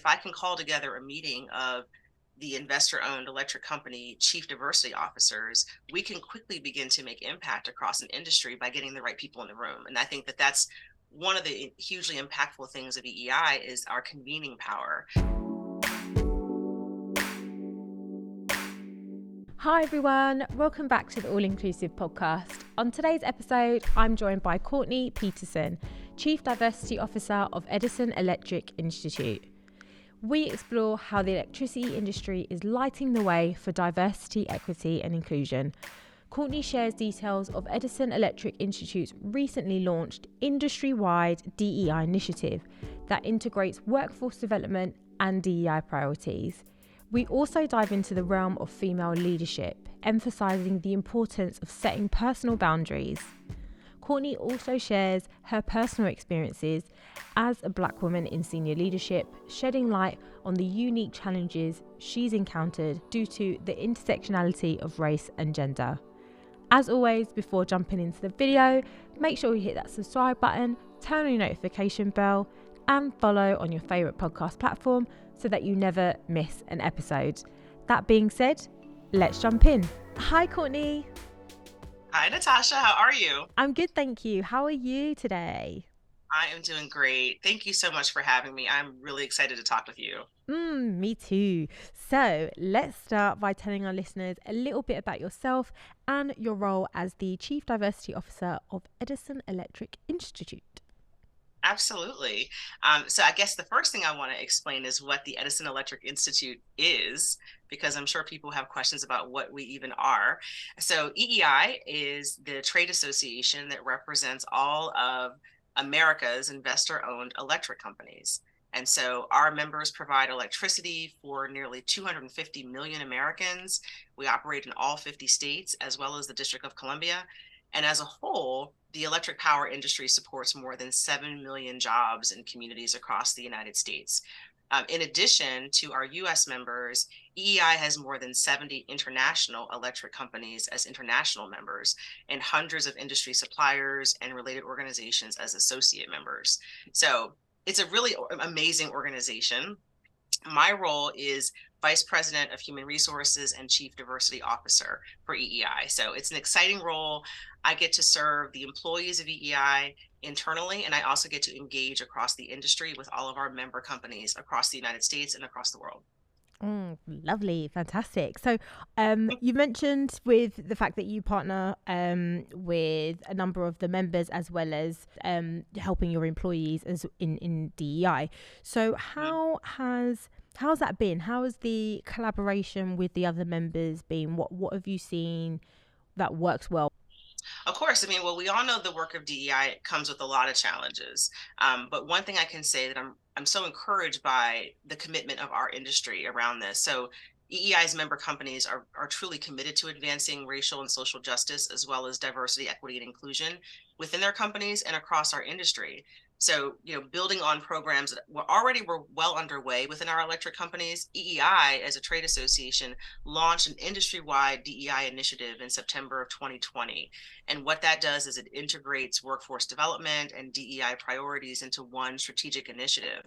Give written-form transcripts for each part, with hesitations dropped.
if I can call together a meeting of the investor-owned electric company chief diversity officers, we can quickly begin to make impact across an industry by getting the right people in the room. And I think that that's one of the hugely impactful things of EEI is our convening power. Hi everyone, welcome back to the All Inclusive podcast. On today's episode, I'm joined by Courtney Peterson, Chief Diversity Officer of Edison Electric Institute. We explore how the electricity industry is lighting the way for diversity, equity and inclusion. Courtney shares details of Edison Electric Institute's recently launched industry-wide DEI initiative that integrates workforce development and DEI priorities. We also dive into the realm of female leadership, emphasising the importance of setting personal boundaries. Courtney also shares her personal experiences as a Black woman in senior leadership, shedding light on the unique challenges she's encountered due to the intersectionality of race and gender. As always, before jumping into the video, make sure you hit that subscribe button, turn on your notification bell, and follow on your favourite podcast platform so that you never miss an episode. That being said, let's jump in. Hi, Courtney. Hi, Natasha. How are you? I'm good, thank you. How are you today? I am doing great. Thank you so much for having me. I'm really excited to talk with you. Me too. So let's start by telling our listeners a little bit about yourself and your role as the Chief Diversity Officer of Edison Electric Institute. Absolutely. So I guess the first thing I want to explain is what the Edison Electric Institute is, because I'm sure people have questions about what we even are. So EEI is the trade association that represents all of America's investor-owned electric companies. And so our members provide electricity for nearly 250 million Americans. We operate in all 50 states, as well as the District of Columbia. And as a whole, the electric power industry supports more than 7 million jobs in communities across the United States. In addition to our US members, EEI has more than 70 international electric companies as international members and hundreds of industry suppliers and related organizations as associate members. So it's a really amazing organization. My role is Vice President of Human Resources and Chief Diversity Officer for EEI. So it's an exciting role. I get to serve the employees of EEI internally, and I also get to engage across the industry with all of our member companies across the United States and across the world. Lovely, fantastic. So you mentioned with the fact that you partner with a number of the members as well as helping your employees as in DEI. So how's that been? How has the collaboration with the other members been? What have you seen that works well? Of course, I mean, well, we all know the work of DEI comes with a lot of challenges. But one thing I can say that I'm so encouraged by the commitment of our industry around this. So EEI's member companies are truly committed to advancing racial and social justice, as well as diversity, equity, and inclusion within their companies and across our industry. So, building on programs that were well underway within our electric companies, EEI, as a trade association, launched an industry-wide DEI initiative in September of 2020. And what that does is it integrates workforce development and DEI priorities into one strategic initiative.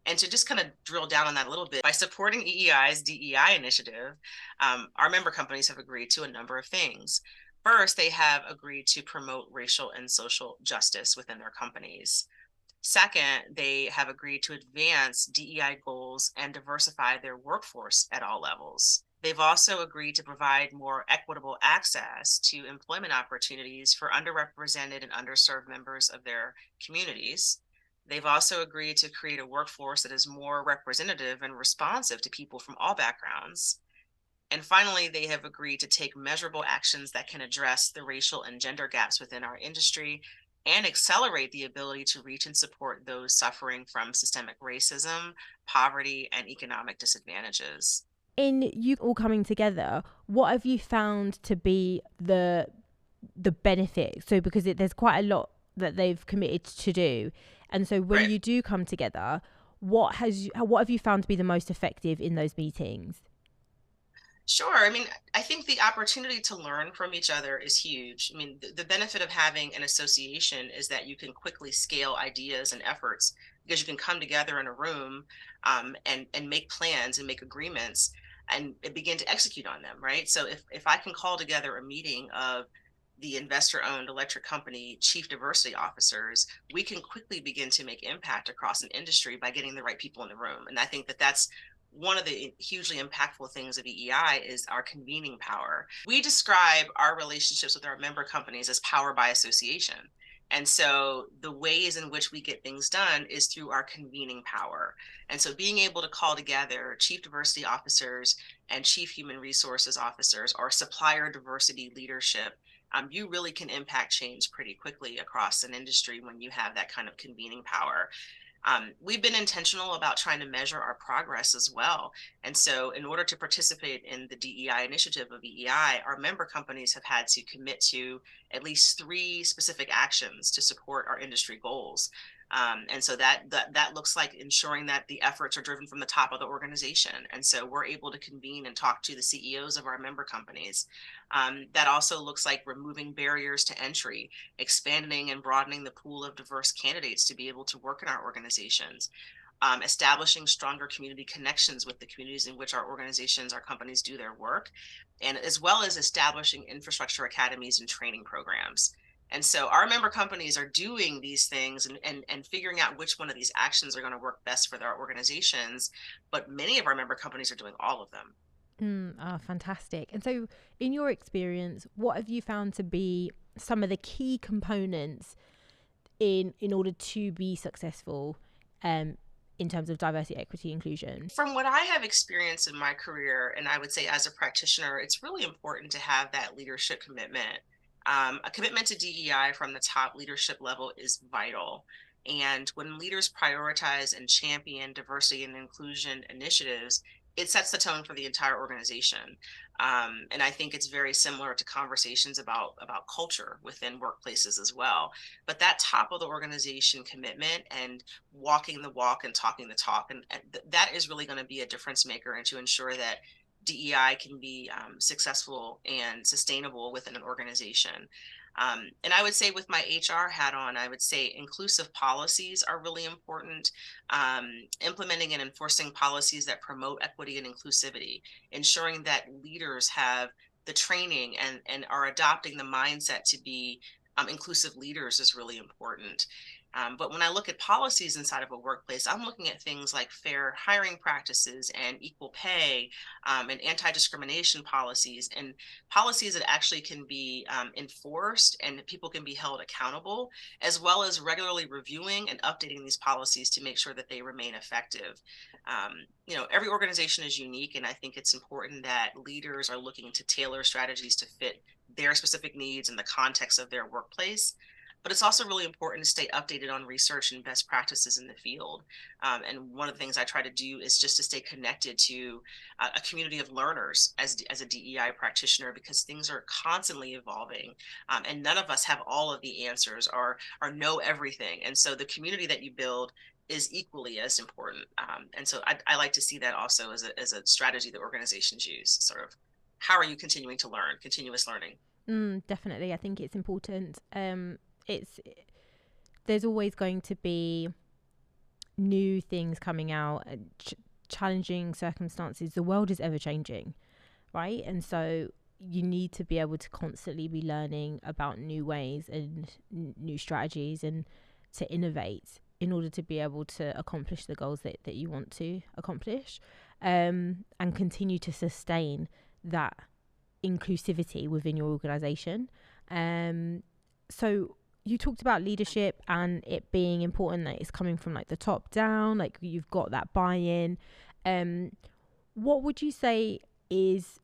And to just kind of drill down on that a little bit, by supporting EEI's DEI initiative, our member companies have agreed to a number of things. First, they have agreed to promote racial and social justice within their companies. Second, they have agreed to advance DEI goals and diversify their workforce at all levels. They've also agreed to provide more equitable access to employment opportunities for underrepresented and underserved members of their communities. They've also agreed to create a workforce that is more representative and responsive to people from all backgrounds. And finally, they have agreed to take measurable actions that can address the racial and gender gaps within our industry and accelerate the ability to reach and support those suffering from systemic racism, poverty, and economic disadvantages. In you all coming together, what have you found to be the benefit? So because there's quite a lot that they've committed to do, and so when you do come together, what have you found to be the most effective in those meetings? Sure. I mean, I think the opportunity to learn from each other is huge. I mean, the benefit of having an association is that you can quickly scale ideas and efforts because you can come together in a room and make plans and make agreements and begin to execute on them, right? So if I can call together a meeting of the investor-owned electric company chief diversity officers, we can quickly begin to make impact across an industry by getting the right people in the room. And I think that that's one of the hugely impactful things of EEI is our convening power. We describe our relationships with our member companies as power by association. And so the ways in which we get things done is through our convening power. And so being able to call together chief diversity officers and chief human resources officers or supplier diversity leadership, you really can impact change pretty quickly across an industry when you have that kind of convening power. We've been intentional about trying to measure our progress as well. And so in order to participate in the DEI initiative of EEI, our member companies have had to commit to at least 3 specific actions to support our industry goals. And so that looks like ensuring that the efforts are driven from the top of the organization. And so we're able to convene and talk to the CEOs of our member companies. That also looks like removing barriers to entry, expanding and broadening the pool of diverse candidates to be able to work in our organizations, establishing stronger community connections with the communities in which our organizations, our companies do their work, and as well as establishing infrastructure academies and training programs. And so our member companies are doing these things and figuring out which one of these actions are going to work best for their organizations. But many of our member companies are doing all of them. Fantastic. And so in your experience, what have you found to be some of the key components in order to be successful in terms of diversity, equity, inclusion? From what I have experienced in my career, and I would say as a practitioner, it's really important to have that leadership commitment. A commitment to DEI from the top leadership level is vital. And when leaders prioritize and champion diversity and inclusion initiatives, it sets the tone for the entire organization. And I think it's very similar to conversations about culture within workplaces as well. But that top of the organization commitment and walking the walk and talking the talk, and that is really going to be a difference maker and to ensure that DEI can be successful and sustainable within an organization. And I would say with my HR hat on, I would say inclusive policies are really important. Implementing and enforcing policies that promote equity and inclusivity, ensuring that leaders have the training and are adopting the mindset to be inclusive leaders is really important. But when I look at policies inside of a workplace, I'm looking at things like fair hiring practices and equal pay, and anti-discrimination policies, and policies that actually can be enforced and people can be held accountable, as well as regularly reviewing and updating these policies to make sure that they remain effective. Every organization is unique, and I think it's important that leaders are looking to tailor strategies to fit their specific needs in the context of their workplace. But it's also really important to stay updated on research and best practices in the field. And one of the things I try to do is just to stay connected to a community of learners as a DEI practitioner, because things are constantly evolving, and none of us have all of the answers or know everything. And so the community that you build is equally as important. And so I like to see that also as a strategy that organizations use. Sort of, how are you continuing to learn? Continuous learning. Definitely, I think it's important. There's always going to be new things coming out, challenging circumstances. The world is ever changing, right? And so you need to be able to constantly be learning about new ways and new strategies and to innovate in order to be able to accomplish the goals that you want to accomplish, and continue to sustain that inclusivity within your organization. So you talked about leadership and it being important that it's coming from like the top down, like you've got that buy-in. What would you say is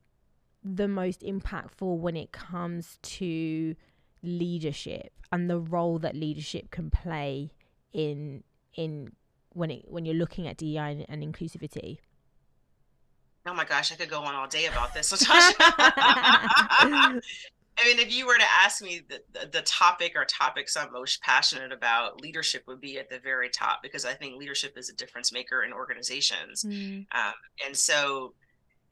the most impactful when it comes to leadership and the role that leadership can play in when you're looking at DEI and inclusivity? Oh my gosh, I could go on all day about this, Natasha. I mean, if you were to ask me the topic or topics I'm most passionate about, leadership would be at the very top, because I think leadership is a difference maker in organizations. And so,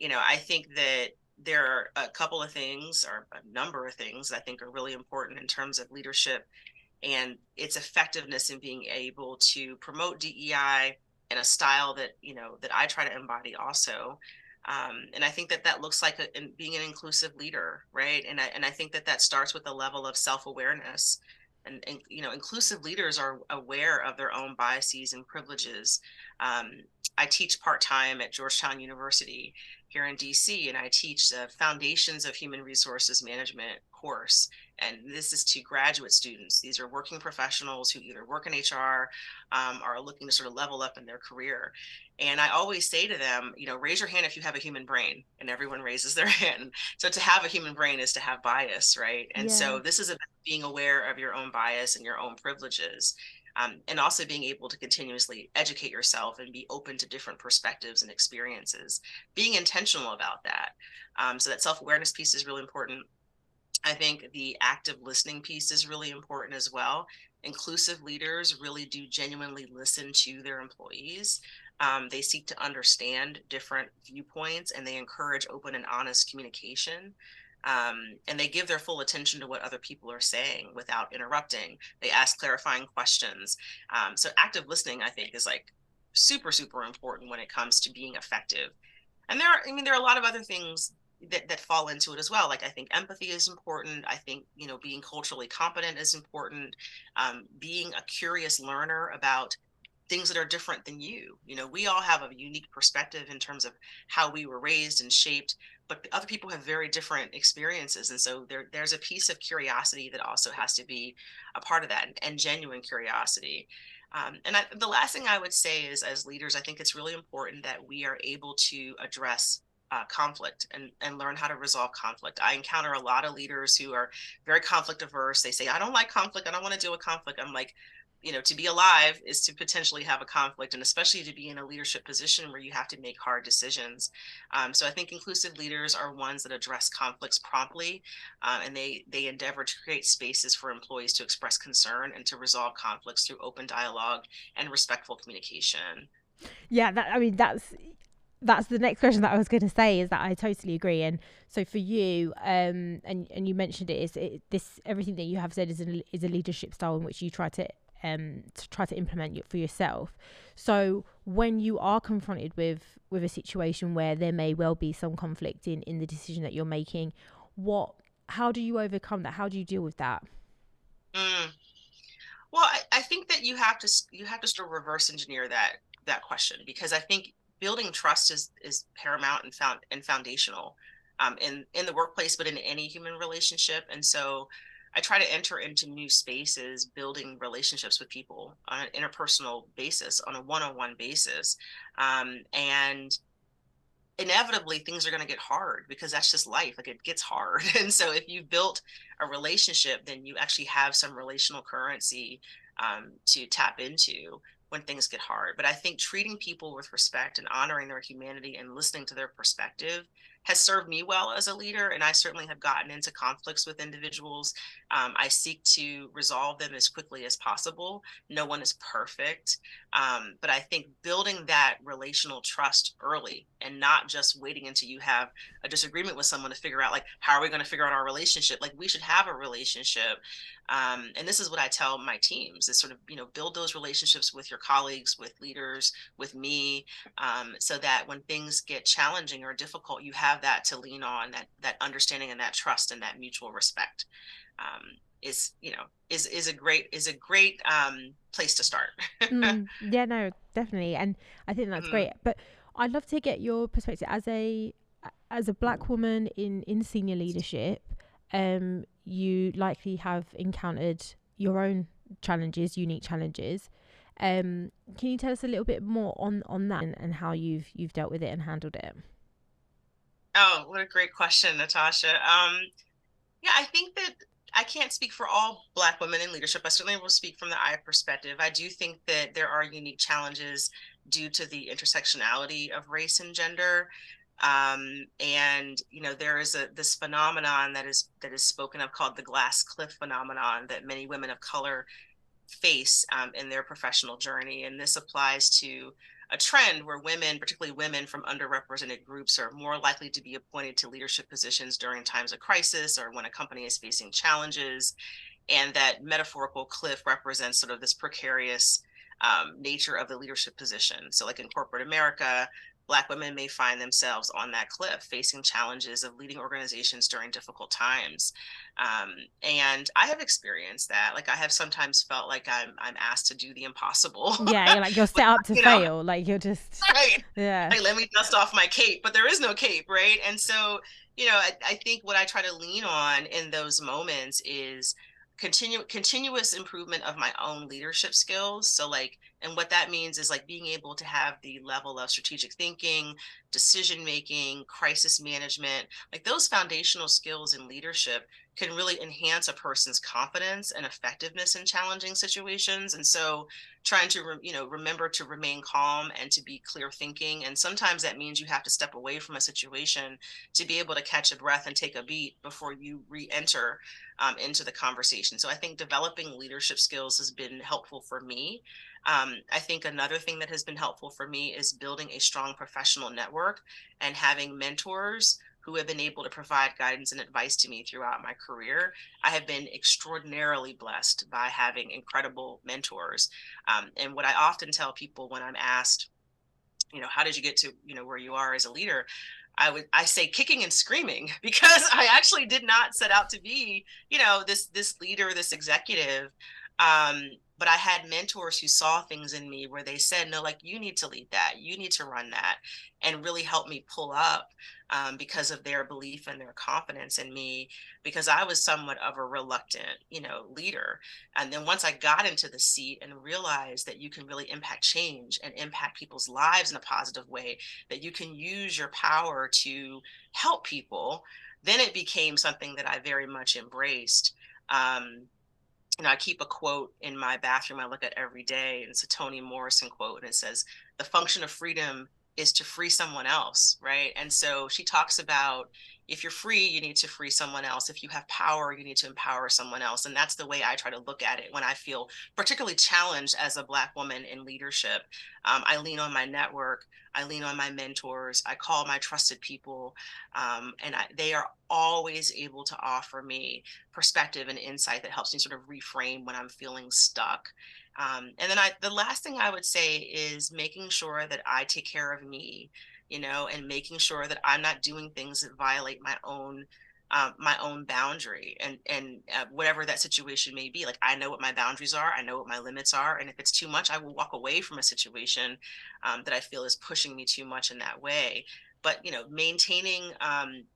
I think that there are a couple of things or a number of things I think are really important in terms of leadership. and its effectiveness in being able to promote DEI in a style that, that I try to embody also. And I think that looks like being an inclusive leader, right? And I think that starts with a level of self-awareness. And inclusive leaders are aware of their own biases and privileges. Um, I teach part-time at Georgetown University here in DC, and I teach the Foundations of Human Resources Management course. And this is to graduate students. These are working professionals who either work in HR, are looking to sort of level up in their career. And I always say to them, raise your hand if you have a human brain, and everyone raises their hand. So to have a human brain is to have bias, right? And Yeah. so this is about being aware of your own bias and your own privileges. And also being able to continuously educate yourself and be open to different perspectives and experiences, being intentional about that. So that self-awareness piece is really important. I think the active listening piece is really important as well. Inclusive leaders really do genuinely listen to their employees. They seek to understand different viewpoints, and they encourage open and honest communication. And they give their full attention to what other people are saying without interrupting. They ask clarifying questions. So active listening, I think, is like super, super important when it comes to being effective. And there are a lot of other things that fall into it as well. Like, I think empathy is important. I think, being culturally competent is important. Being a curious learner about things that are different than you. We all have a unique perspective in terms of how we were raised and shaped, but other people have very different experiences. And so there's a piece of curiosity that also has to be a part of that, and genuine curiosity. The last thing I would say is, as leaders, I think it's really important that we are able to address conflict and learn how to resolve conflict. I encounter a lot of leaders who are very conflict averse. They say, I don't like conflict. I don't want to deal with conflict. I'm like, to be alive is to potentially have a conflict, and especially to be in a leadership position where you have to make hard decisions. So I think inclusive leaders are ones that address conflicts promptly, and they endeavor to create spaces for employees to express concern and to resolve conflicts through open dialogue and respectful communication. Yeah, that's the next question that I was going to say, is that I totally agree. And so for you, and you mentioned it, this everything that you have said is a leadership style in which you try to implement for yourself. So when you are confronted with a situation where there may well be some conflict in the decision that you're making, how do you overcome that? How do you deal with that? Mm. Well, I think that you have to sort of reverse engineer that question, because I think building trust is paramount and foundational, in the workplace, but in any human relationship. And so I try to enter into new spaces, building relationships with people on an interpersonal basis, on a one-on-one basis, and inevitably things are going to get hard, because that's just life. Like, it gets hard. And so if you built a relationship, then you actually have some relational currency, to tap into when things get hard. But I think treating people with respect and honoring their humanity and listening to their perspective has served me well as a leader. And I certainly have gotten into conflicts with individuals. I seek to resolve them as quickly as possible. No one is perfect. But I think building that relational trust early, and not just waiting until you have a disagreement with someone to figure out, like, how are we going to figure out our relationship? Like, we should have a relationship. And this is what I tell my teams, is sort of, build those relationships with your colleagues, with leaders, with me, so that when things get challenging or difficult, you have that to lean on, that understanding and that trust and that mutual respect. Is you know is a great place to start. Yeah, no, definitely, and I think that's Mhm. great. But I'd love to get your perspective as a black woman in senior leadership. You likely have encountered your own challenges, unique challenges. Can you tell us a little bit more on that, and how you've dealt with it and handled it? Oh, what a great question, Natasha. Yeah, I think that I can't speak for all Black women in leadership. I certainly will speak from the I perspective. I do think that there are unique challenges due to the intersectionality of race and gender. And there is this phenomenon that is spoken of, called the glass cliff phenomenon, that many women of color face, in their professional journey. And this applies to a trend where women, particularly women from underrepresented groups, are more likely to be appointed to leadership positions during times of crisis, or when a company is facing challenges. And that metaphorical cliff represents sort of this precarious nature of the leadership position. So like in corporate America, Black women may find themselves on that cliff, facing challenges of leading organizations during difficult times. And I have experienced that. Like I have sometimes felt like I'm asked to do the impossible. Yeah, you're like, you're With, set up to you know, fail. Like, you're just, right. yeah. Like, let me dust off my cape, but there is no cape, right? And so, I think what I try to lean on in those moments is continuous improvement of my own leadership skills. So like, and what that means is like being able to have the level of strategic thinking, decision making, crisis management, like those foundational skills in leadership can really enhance a person's confidence and effectiveness in challenging situations. And so trying to remember to remain calm and to be clear thinking, and sometimes that means you have to step away from a situation to be able to catch a breath and take a beat before you re-enter into the conversation. So I think developing leadership skills has been helpful for me. I think another thing that has been helpful for me is building a strong professional network and having mentors who have been able to provide guidance and advice to me throughout my career. I have been extraordinarily blessed by having incredible mentors. And what I often tell people when I'm asked, how did you get to, where you are as a leader? I say kicking and screaming, because I actually did not set out to be, this leader, this executive. But I had mentors who saw things in me where they said, no, like you need to lead that, you need to run that, and really help me pull up, because of their belief and their confidence in me, because I was somewhat of a reluctant, leader. And then once I got into the seat and realized that you can really impact change and impact people's lives in a positive way, that you can use your power to help people, then it became something that I very much embraced. I keep a quote in my bathroom I look at every day, and it's a Toni Morrison quote, and it says, "The function of freedom is to free someone else," right? And so she talks about, if you're free, you need to free someone else. If you have power, you need to empower someone else. And that's the way I try to look at it when I feel particularly challenged as a Black woman in leadership. I lean on my network, I lean on my mentors, I call my trusted people, and they are always able to offer me perspective and insight that helps me sort of reframe when I'm feeling stuck. And then the last thing I would say is making sure that I take care of me, and making sure that I'm not doing things that violate my own boundary, and whatever that situation may be. Like, I know what my boundaries are, I know what my limits are, and if it's too much, I will walk away from a situation that I feel is pushing me too much in that way. But maintaining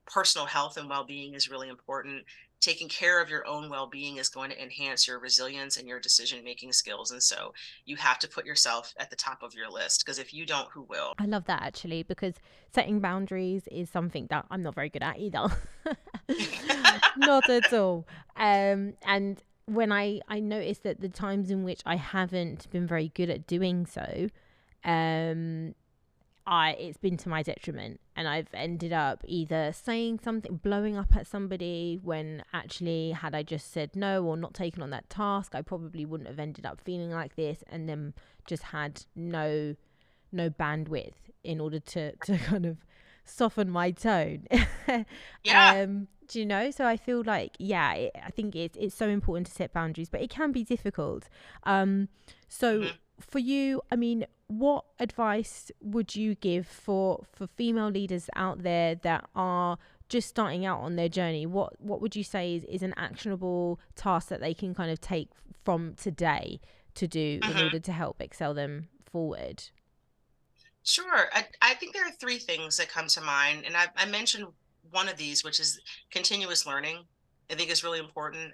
personal health and well-being is really important. Taking care of your own well-being is going to enhance your resilience and your decision-making skills. And so you have to put yourself at the top of your list, because if you don't, who will? I love that, actually, because setting boundaries is something that I'm not very good at either. Not at all. And when I noticed that the times in which I haven't been very good at doing so, um, it's been to my detriment, and I've ended up either saying something, blowing up at somebody, when actually, had I just said no or not taken on that task, I probably wouldn't have ended up feeling like this, and then just had no bandwidth in order to kind of soften my tone. Yeah. Do you know? So I feel like, yeah, I think it's so important to set boundaries, but it can be difficult. So Mhm. for you, I mean, what advice would you give for female leaders out there that are just starting out on their journey? What would you say is an actionable task that they can kind of take from today to do in Mhm. order to help excel them forward? Sure. I think there are three things that come to mind. And I mentioned one of these, which is continuous learning. I think is really important.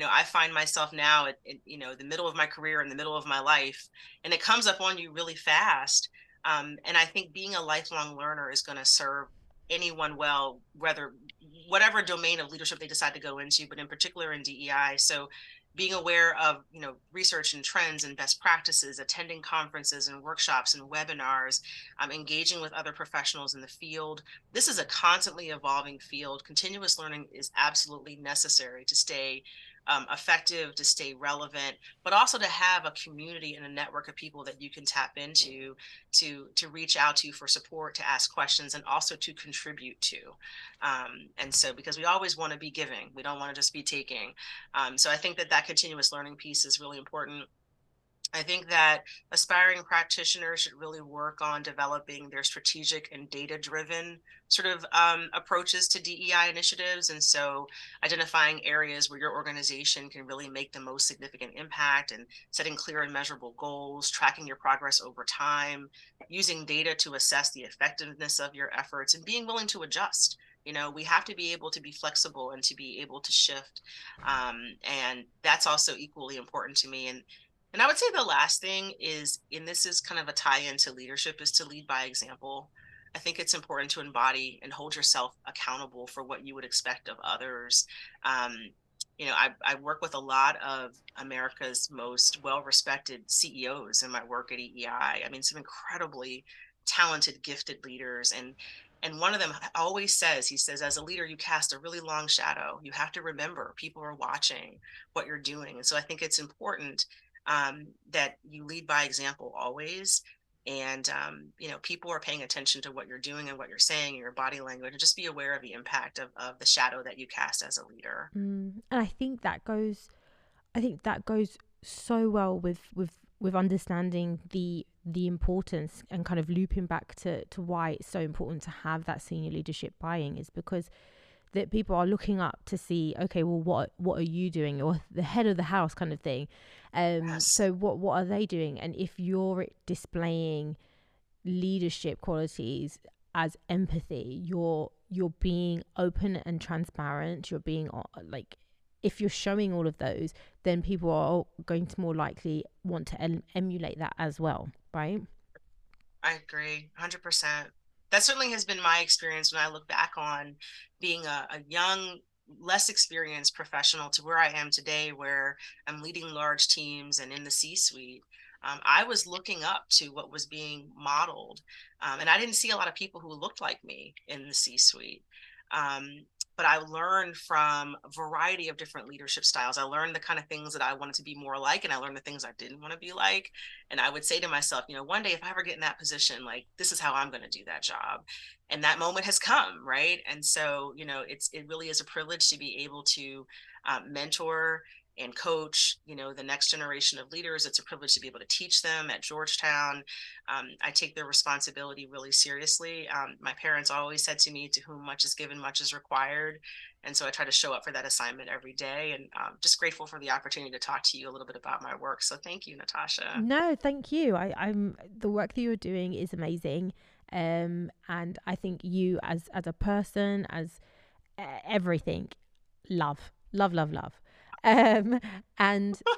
I find myself now at the middle of my career, in the middle of my life, and it comes up on you really fast. And I think being a lifelong learner is going to serve anyone well, whether whatever domain of leadership they decide to go into, but in particular in DEI. So being aware of research and trends and best practices, attending conferences and workshops and webinars, engaging with other professionals in the field. This is a constantly evolving field. Continuous learning is absolutely necessary to stay effective, to stay relevant, but also to have a community and a network of people that you can tap into to reach out to for support, to ask questions, and also to contribute to. And so, because we always want to be giving, we don't want to just be taking. So I think that that continuous learning piece is really important. I think that aspiring practitioners should really work on developing their strategic and data-driven sort of approaches to DEI initiatives. And so identifying areas where your organization can really make the most significant impact, and setting clear and measurable goals, tracking your progress over time, using data to assess the effectiveness of your efforts, and being willing to adjust. We have to be able to be flexible and to be able to shift. And that's also equally important to me. And I would say the last thing is, and this is kind of a tie-in to leadership, is to lead by example. I think it's important to embody and hold yourself accountable for what you would expect of others. Um, I work with a lot of America's most well-respected CEOs in my work at EEI. I mean, some incredibly talented, gifted leaders. And one of them always says, he says, as a leader, you cast a really long shadow. You have to remember people are watching what you're doing. And so I think it's important that you lead by example always. And, people are paying attention to what you're doing and what you're saying and your body language, and just be aware of the impact of the shadow that you cast as a leader. And I think that goes so well with understanding the importance, and kind of looping back to why it's so important to have that senior leadership buy-in, is because that people are looking up to see, okay, well, what are you doing, or the head of the house kind of thing. Yes. So what are they doing? And if you're displaying leadership qualities as empathy, you're being open and transparent, you're being like, if you're showing all of those, then people are going to more likely want to emulate that as well, right? I agree 100%. That certainly has been my experience when I look back on being a young, less experienced professional to where I am today, where I'm leading large teams and in the C-suite. I was looking up to what was being modeled, and I didn't see a lot of people who looked like me in the C-suite. Um, but I learned from a variety of different leadership styles. I learned the kind of things that I wanted to be more like, and I learned the things I didn't want to be like. And I would say to myself, one day if I ever get in that position, like, this is how I'm going to do that job. And that moment has come, right? And so, it really is a privilege to be able to mentor and coach, the next generation of leaders. It's a privilege to be able to teach them at Georgetown. I take their responsibility really seriously. My parents always said to me, to whom much is given, much is required. And so I try to show up for that assignment every day, and just grateful for the opportunity to talk to you a little bit about my work. So thank you, Natasha. No, thank you. I'm the work that you're doing is amazing. And I think you as a person, as everything, love. And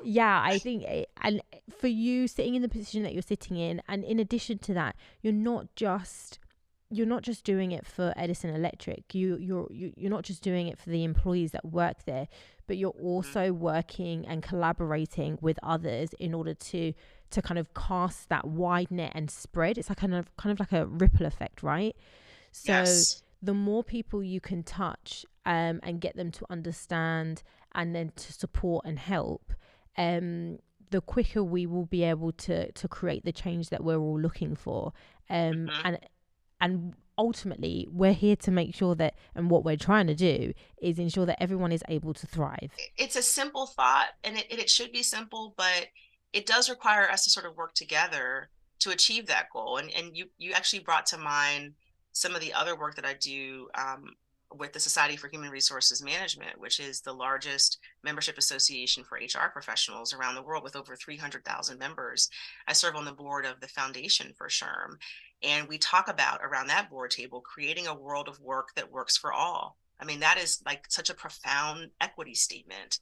yeah, I think and for you sitting in the position that you're sitting in, and in addition to that, you're not just doing it for Edison Electric. You're not just doing it for the employees that work there, but you're also working and collaborating with others in order to kind of cast that wide net and spread. It's like kind of like a ripple effect, right? So Yes. the more people you can touch, and get them to understand, and then to support and help, the quicker we will be able to create the change that we're all looking for. And ultimately, we're here to make sure that, and what we're trying to do is ensure that everyone is able to thrive. It's a simple thought, and it should be simple, but it does require us to sort of work together to achieve that goal. And you actually brought to mind some of the other work that I do with the Society for Human Resources Management, which is the largest membership association for HR professionals around the world, with over 300,000 members. I serve on the board of the Foundation for SHRM, and we talk about, around that board table, creating a world of work that works for all. I mean, that is like such a profound equity statement.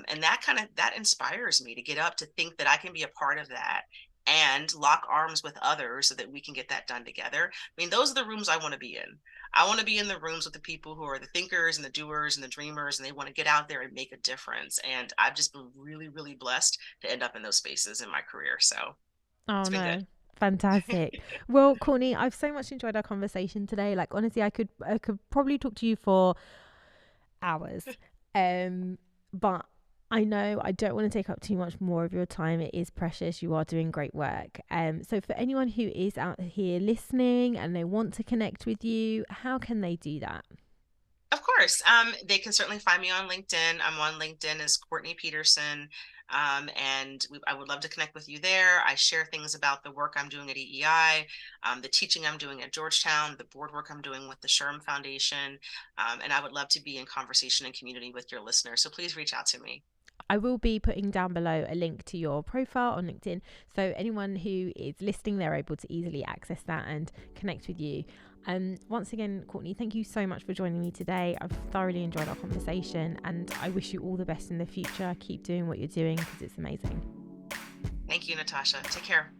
And that inspires me to get up, to think that I can be a part of that and lock arms with others so that we can get that done together. I mean, those are the rooms I want to be in. I want to be in the rooms with the people who are the thinkers and the doers and the dreamers, and they want to get out there and make a difference. And I've just been really, really blessed to end up in those spaces in my career. So Oh it's been good. no. Fantastic. Well, Courtney, I've so much enjoyed our conversation today. Like, honestly, I could probably talk to you for hours. But I know I don't want to take up too much more of your time. It is precious. You are doing great work. So for anyone who is out here listening and they want to connect with you, how can they do that? Of course, they can certainly find me on LinkedIn. I'm on LinkedIn as Courtney Peterson, I would love to connect with you there. I share things about the work I'm doing at EEI, the teaching I'm doing at Georgetown, the board work I'm doing with the Sherm Foundation, and I would love to be in conversation and community with your listeners. So please reach out to me. I will be putting down below a link to your profile on LinkedIn. So anyone who is listening, they're able to easily access that and connect with you. Once again, Courtney, thank you so much for joining me today. I've thoroughly enjoyed our conversation and I wish you all the best in the future. Keep doing what you're doing because it's amazing. Thank you, Natasha. Take care.